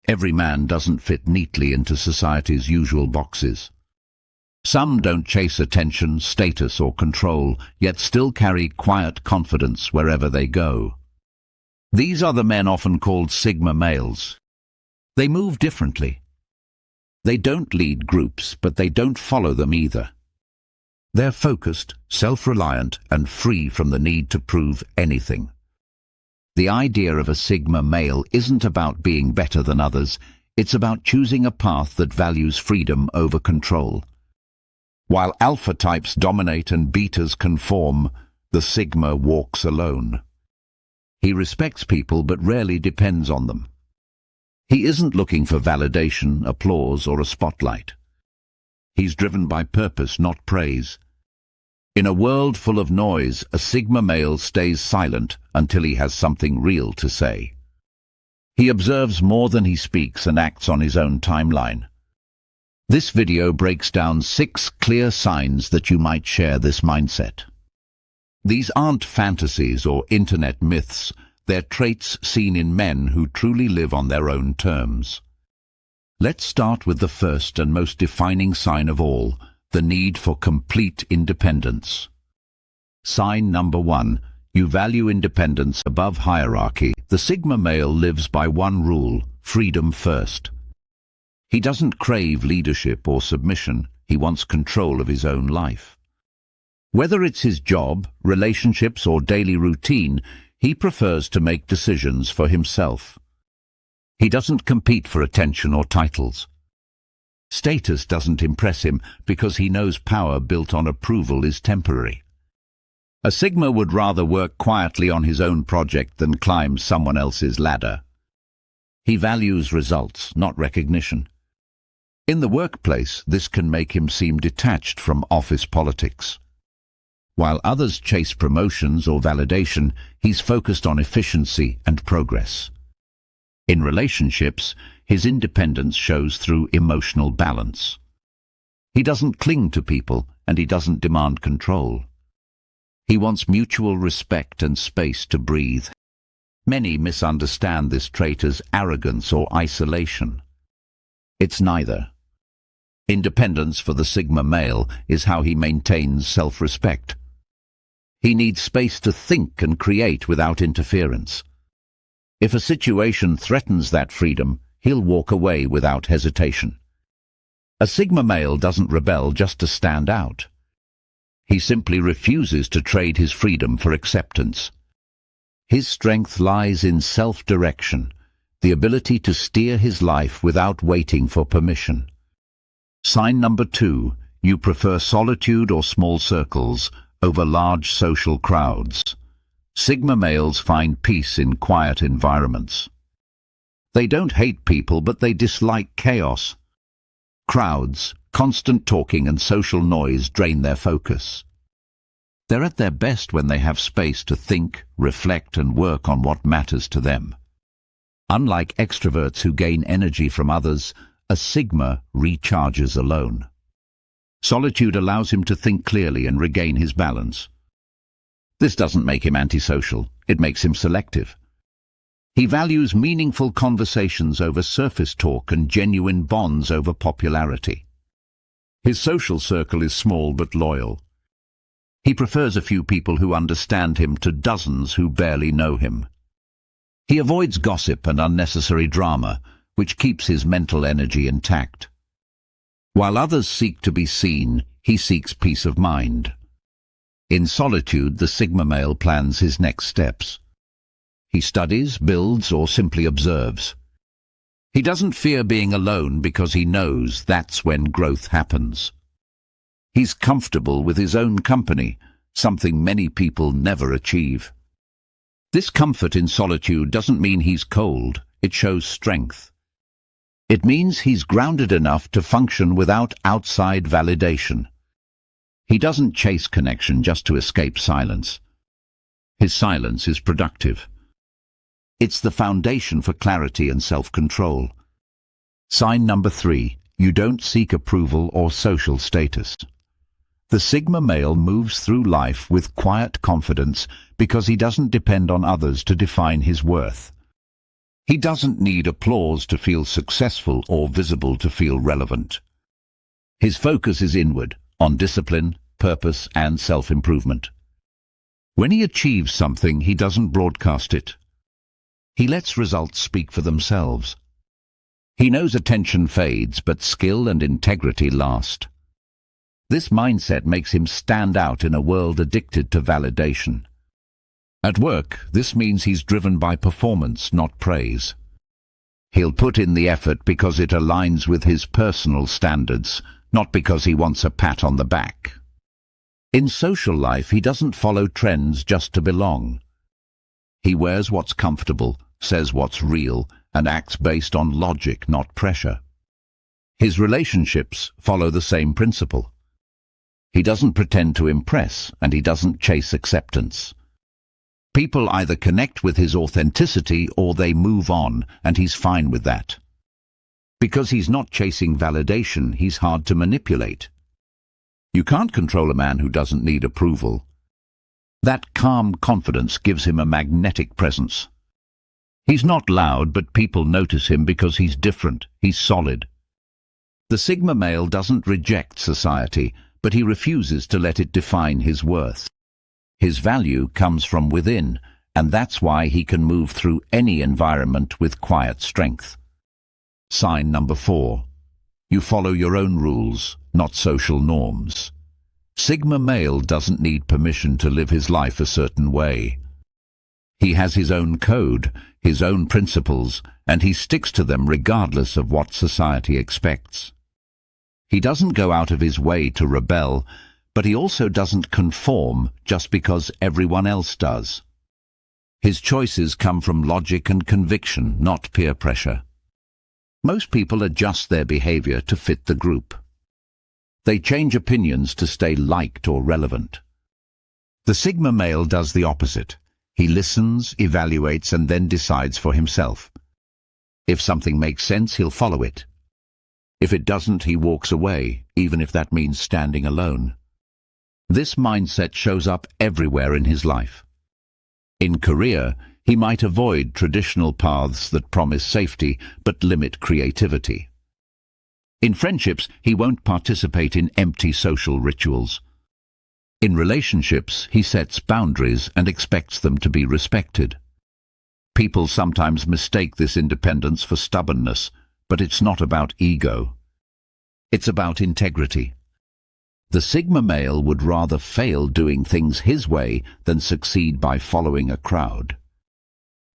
Every man doesn't fit neatly into society's usual boxes. Some don't chase attention, status, or control, yet still carry quiet confidence wherever they go. These are the men often called Sigma males. They move differently. They don't lead groups, but they don't follow them either. They're focused, self-reliant, and free from the need to prove anything. The idea of a Sigma male isn't about being better than others, it's about choosing a path that values freedom over control. While alpha types dominate and betas conform, the Sigma walks alone. He respects people but rarely depends on them. He isn't looking for validation, applause, or a spotlight. He's driven by purpose, not praise. In a world full of noise, a Sigma male stays silent until he has something real to say. He observes more than he speaks and acts on his own timeline. This video breaks down 6 clear signs that you might share this mindset. These aren't fantasies or internet myths, they're traits seen in men who truly live on their own terms. Let's start with the first and most defining sign of all, the need for complete independence. Sign number 1. You value independence above hierarchy. The Sigma male lives by one rule: freedom first. He doesn't crave leadership or submission, he wants control of his own life. Whether it's his job, relationships, or daily routine, he prefers to make decisions for himself. He doesn't compete for attention or titles. Status doesn't impress him because he knows power built on approval is temporary. A Sigma would rather work quietly on his own project than climb someone else's ladder. He values results, not recognition. In the workplace, this can make him seem detached from office politics. While others chase promotions or validation, he's focused on efficiency and progress. In relationships, his independence shows through emotional balance. He doesn't cling to people, and he doesn't demand control. He wants mutual respect and space to breathe. Many misunderstand this trait as arrogance or isolation. It's neither. Independence for the Sigma male is how he maintains self-respect. He needs space to think and create without interference. If a situation threatens that freedom, he'll walk away without hesitation. A Sigma male doesn't rebel just to stand out. He simply refuses to trade his freedom for acceptance. His strength lies in self-direction, the ability to steer his life without waiting for permission. Sign number 2, you prefer solitude or small circles over large social crowds. Sigma males find peace in quiet environments. They don't hate people, but they dislike chaos. Crowds, constant talking, and social noise drain their focus. They're at their best when they have space to think, reflect, and work on what matters to them. Unlike extroverts who gain energy from others, a Sigma recharges alone. Solitude allows him to think clearly and regain his balance. This doesn't make him antisocial, it makes him selective. He values meaningful conversations over surface talk and genuine bonds over popularity. His social circle is small but loyal. He prefers a few people who understand him to dozens who barely know him. He avoids gossip and unnecessary drama, which keeps his mental energy intact. While others seek to be seen, he seeks peace of mind. In solitude, the Sigma male plans his next steps. He studies, builds, or simply observes. He doesn't fear being alone because he knows that's when growth happens. He's comfortable with his own company, something many people never achieve. This comfort in solitude doesn't mean he's cold, it shows strength. It means he's grounded enough to function without outside validation. He doesn't chase connection just to escape silence. His silence is productive. It's the foundation for clarity and self-control. Sign number 3, you don't seek approval or social status. The Sigma male moves through life with quiet confidence because he doesn't depend on others to define his worth. He doesn't need applause to feel successful or visible to feel relevant. His focus is inward, on discipline, purpose, and self-improvement. When he achieves something, he doesn't broadcast it. He lets results speak for themselves. He knows attention fades, but skill and integrity last. This mindset makes him stand out in a world addicted to validation. At work, this means he's driven by performance, not praise. He'll put in the effort because it aligns with his personal standards, not because he wants a pat on the back. In social life, he doesn't follow trends just to belong. He wears what's comfortable, says what's real, and acts based on logic, not pressure. His relationships follow the same principle. He doesn't pretend to impress, and he doesn't chase acceptance. People either connect with his authenticity or they move on, and he's fine with that. Because he's not chasing validation, he's hard to manipulate. You can't control a man who doesn't need approval. That calm confidence gives him a magnetic presence. He's not loud, but people notice him because he's different, he's solid. The Sigma male doesn't reject society, but he refuses to let it define his worth. His value comes from within, and that's why he can move through any environment with quiet strength. Sign number 4. You follow your own rules, not social norms. Sigma male doesn't need permission to live his life a certain way. He has his own code, his own principles, and he sticks to them regardless of what society expects. He doesn't go out of his way to rebel, but he also doesn't conform just because everyone else does. His choices come from logic and conviction, not peer pressure. Most people adjust their behavior to fit the group. They change opinions to stay liked or relevant. The Sigma male does the opposite. He listens, evaluates, and then decides for himself. If something makes sense, he'll follow it. If it doesn't, he walks away, even if that means standing alone. This mindset shows up everywhere in his life. In career, he might avoid traditional paths that promise safety but limit creativity. In friendships, he won't participate in empty social rituals. In relationships, he sets boundaries and expects them to be respected. People sometimes mistake this independence for stubbornness, but it's not about ego. It's about integrity. The Sigma male would rather fail doing things his way than succeed by following a crowd.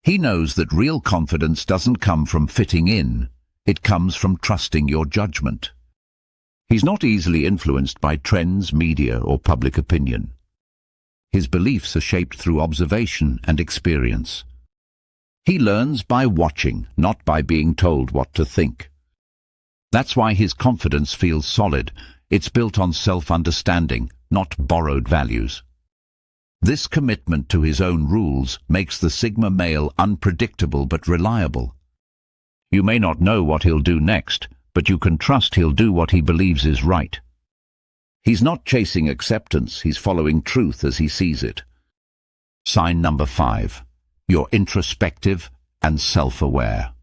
He knows that real confidence doesn't come from fitting in, it comes from trusting your judgment. He's not easily influenced by trends, media, or public opinion. His beliefs are shaped through observation and experience. He learns by watching, not by being told what to think. That's why his confidence feels solid. It's built on self-understanding, not borrowed values. This commitment to his own rules makes the Sigma male unpredictable but reliable. You may not know what he'll do next, but you can trust he'll do what he believes is right. He's not chasing acceptance, he's following truth as he sees it. Sign number 5. You're introspective and self-aware.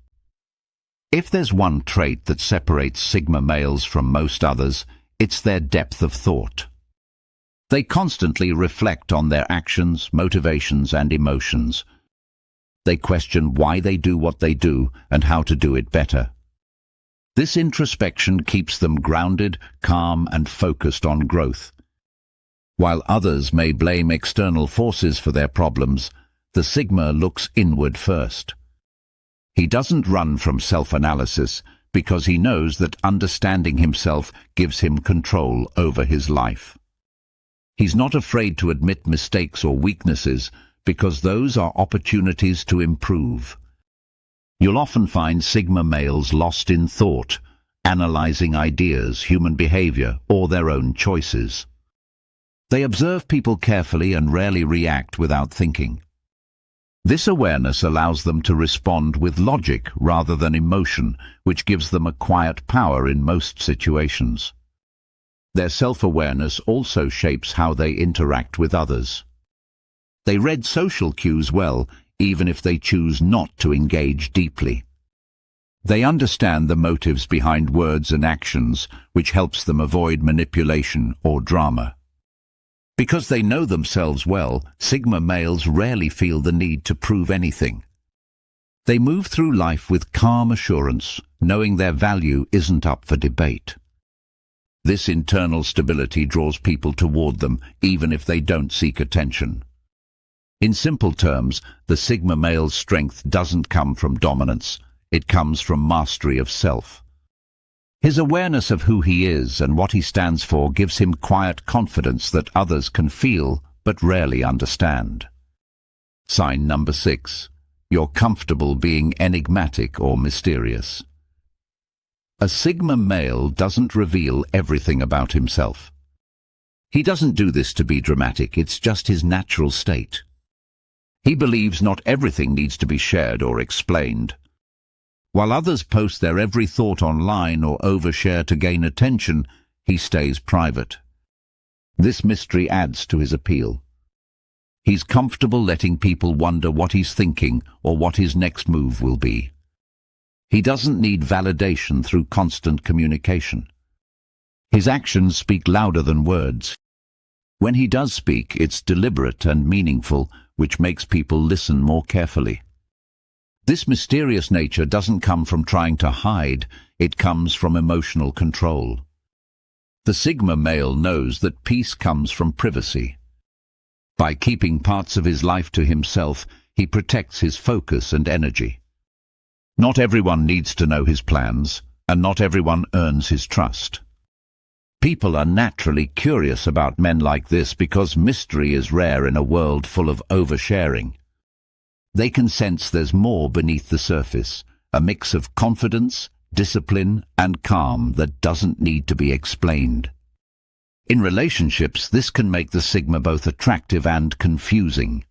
If there's one trait that separates Sigma males from most others, it's their depth of thought. They constantly reflect on their actions, motivations, and emotions. They question why they do what they do and how to do it better. This introspection keeps them grounded, calm, and focused on growth. While others may blame external forces for their problems, the Sigma looks inward first. He doesn't run from self-analysis because he knows that understanding himself gives him control over his life. He's not afraid to admit mistakes or weaknesses because those are opportunities to improve. You'll often find Sigma males lost in thought, analyzing ideas, human behavior, or their own choices. They observe people carefully and rarely react without thinking. This awareness allows them to respond with logic rather than emotion, which gives them a quiet power in most situations. Their self-awareness also shapes how they interact with others. They read social cues well, even if they choose not to engage deeply. They understand the motives behind words and actions, which helps them avoid manipulation or drama. Because they know themselves well, Sigma males rarely feel the need to prove anything. They move through life with calm assurance, knowing their value isn't up for debate. This internal stability draws people toward them, even if they don't seek attention. In simple terms, the Sigma male's strength doesn't come from dominance. It comes from mastery of self. His awareness of who he is and what he stands for gives him quiet confidence that others can feel but rarely understand. Sign number 6. You're comfortable being enigmatic or mysterious. A Sigma male doesn't reveal everything about himself. He doesn't do this to be dramatic, it's just his natural state. He believes not everything needs to be shared or explained. While others post their every thought online or overshare to gain attention, he stays private. This mystery adds to his appeal. He's comfortable letting people wonder what he's thinking or what his next move will be. He doesn't need validation through constant communication. His actions speak louder than words. When he does speak, it's deliberate and meaningful, which makes people listen more carefully. This mysterious nature doesn't come from trying to hide, it comes from emotional control. The Sigma male knows that peace comes from privacy. By keeping parts of his life to himself, he protects his focus and energy. Not everyone needs to know his plans, and not everyone earns his trust. People are naturally curious about men like this because mystery is rare in a world full of oversharing. They can sense there's more beneath the surface, a mix of confidence, discipline, and calm that doesn't need to be explained. In relationships, this can make the Sigma both attractive and confusing.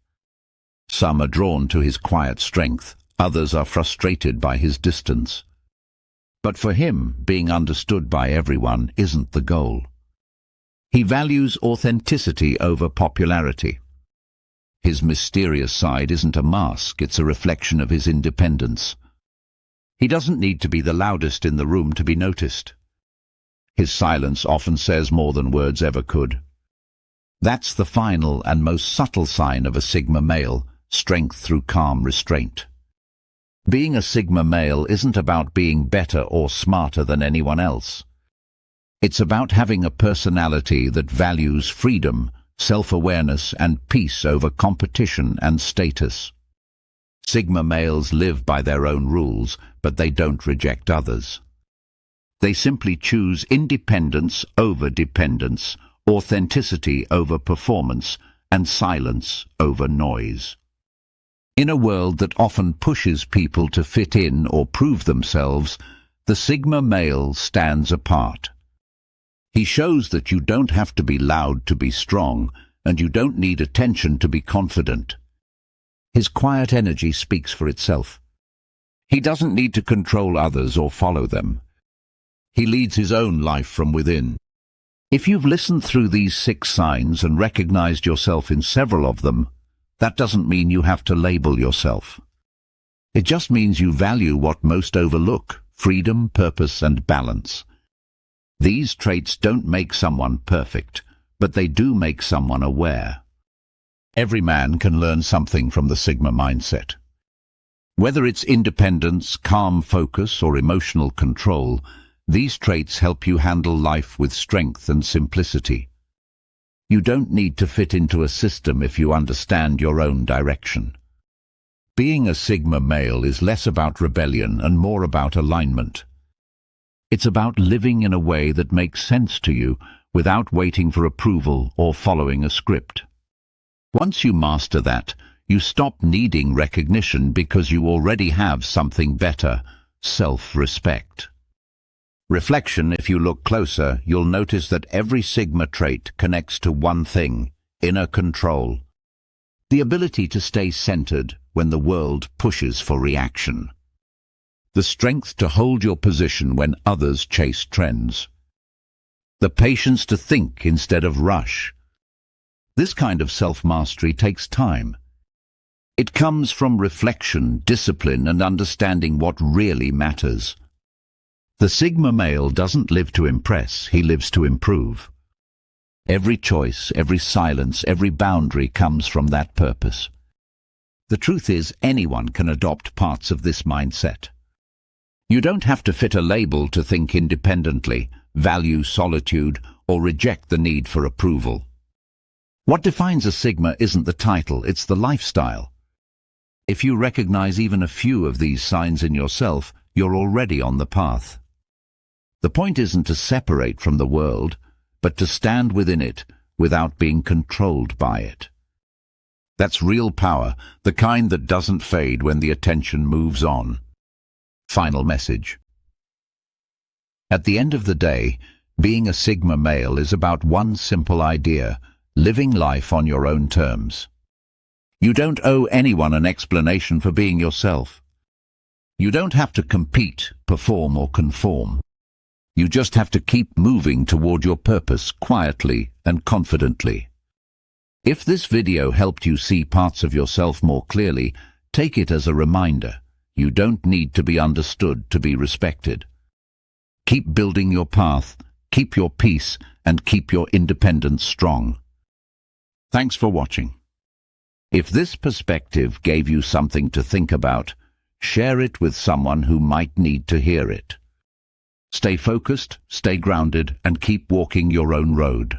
Some are drawn to his quiet strength, others are frustrated by his distance. But for him, being understood by everyone isn't the goal. He values authenticity over popularity. His mysterious side isn't a mask, it's a reflection of his independence. He doesn't need to be the loudest in the room to be noticed. His silence often says more than words ever could. That's the final and most subtle sign of a Sigma male, strength through calm restraint. Being a Sigma male isn't about being better or smarter than anyone else. It's about having a personality that values freedom, self-awareness and peace over competition and status. Sigma males live by their own rules, but they don't reject others. They simply choose independence over dependence, authenticity over performance, and silence over noise. In a world that often pushes people to fit in or prove themselves, the Sigma male stands apart. He shows that you don't have to be loud to be strong, and you don't need attention to be confident. His quiet energy speaks for itself. He doesn't need to control others or follow them. He leads his own life from within. If you've listened through these 6 signs and recognized yourself in several of them, that doesn't mean you have to label yourself. It just means you value what most overlook: freedom, purpose, and balance. These traits don't make someone perfect, but they do make someone aware. Every man can learn something from the Sigma mindset. Whether it's independence, calm focus, or emotional control, these traits help you handle life with strength and simplicity. You don't need to fit into a system if you understand your own direction. Being a Sigma male is less about rebellion and more about alignment. It's about living in a way that makes sense to you without waiting for approval or following a script. Once you master that, you stop needing recognition because you already have something better: self-respect. Reflection: if you look closer, you'll notice that every Sigma trait connects to one thing: inner control. The ability to stay centered when the world pushes for reaction. The strength to hold your position when others chase trends. The patience to think instead of rush. This kind of self-mastery takes time. It comes from reflection, discipline, and understanding what really matters. The Sigma male doesn't live to impress, he lives to improve. Every choice, every silence, every boundary comes from that purpose. The truth is, anyone can adopt parts of this mindset. You don't have to fit a label to think independently, value solitude, or reject the need for approval. What defines a Sigma isn't the title, it's the lifestyle. If you recognize even a few of these signs in yourself, you're already on the path. The point isn't to separate from the world, but to stand within it without being controlled by it. That's real power, the kind that doesn't fade when the attention moves on. Final message. At the end of the day, being a Sigma male is about one simple idea: living life on your own terms. You don't owe anyone an explanation for being yourself. You don't have to compete, perform, or conform. You just have to keep moving toward your purpose quietly and confidently. If this video helped you see parts of yourself more clearly, take it as a reminder. You don't need to be understood to be respected. Keep building your path, keep your peace, and keep your independence strong. Thanks for watching. If this perspective gave you something to think about, share it with someone who might need to hear it. Stay focused, stay grounded, and keep walking your own road.